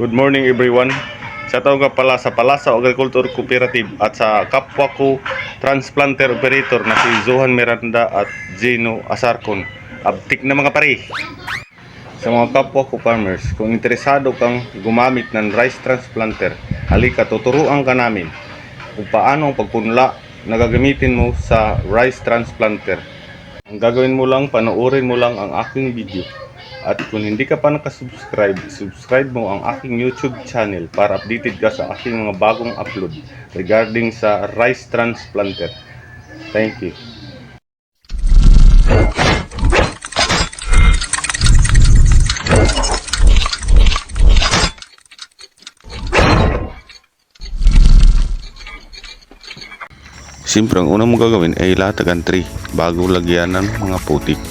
Good morning everyone. Sa tawag nga pala sa Palasa Agriculture Cooperative at sa kapwa ko transplanter operator na si Johan Miranda at Gino Asarcon. Abtik na mga pare. Sa mga kapwa ko farmers, kung interesado kang gumamit ng rice transplanter, halika tuturuan ka namin kung paano ang pagpunla na gagamitin mo sa rice transplanter. Ang gagawin mo lang, panoorin mo lang ang aking video. At kung hindi ka pa nakasubscribe, subscribe mo ang aking YouTube channel para updated ka sa aking mga bagong upload regarding sa rice transplanter. Thank you. Siyempre, ang una mong gagawin ay latagan tree bago lagyan ng mga putik.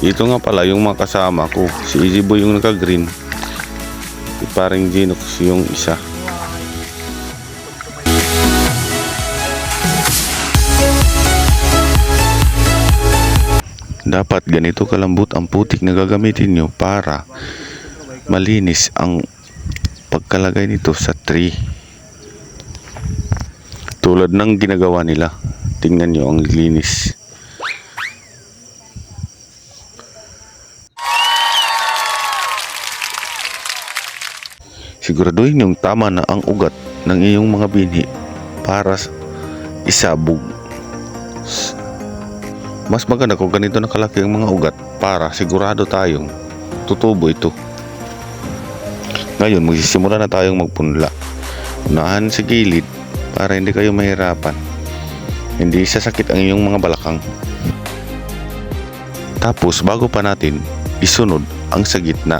Ito nga pala yung mga kasama ko. Si Easy Boy yung naka-green. Si paring Ginox yung isa. Dapat ganito kalambot ang putik na gagamitin nyo para malinis ang pagkalagay nito sa tree. Tulad ng ginagawa nila. Tingnan nyo ang linis. Siguraduhin yung tama na ang ugat ng iyong mga binhi para isabog. Mas maganda kung ganito nakalaki ang mga ugat para sigurado tayong tutubo ito. Ngayon, magsisimula na tayong magpunla. Unahan sa gilid para hindi kayo mahirapan. Hindi sasakit ang iyong mga balakang. Tapos, bago pa natin isunod ang sa gitna.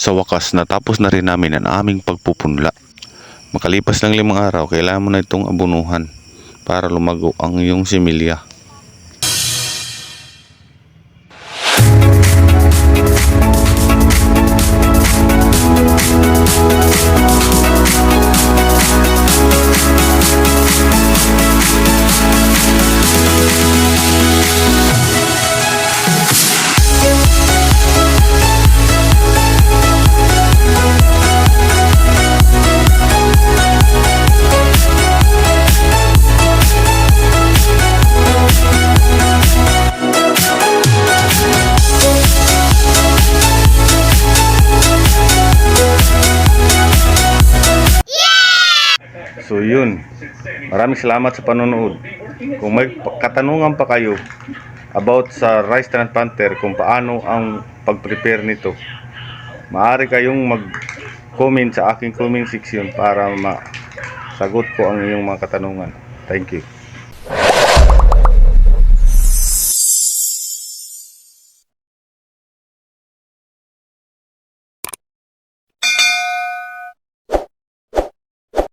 Sa wakas, natapos na rin namin ang aming pagpupunla. Makalipas ng 5 araw, kailangan mo na itong abunuhan para lumago ang iyong similya. So yun, maraming salamat sa panonood. Kung may katanungan pa kayo about sa rice transplanter, kung paano ang pag-prepare nito, maaari kayong mag-comment sa aking comment section para masagot ko ang inyong mga katanungan. Thank you.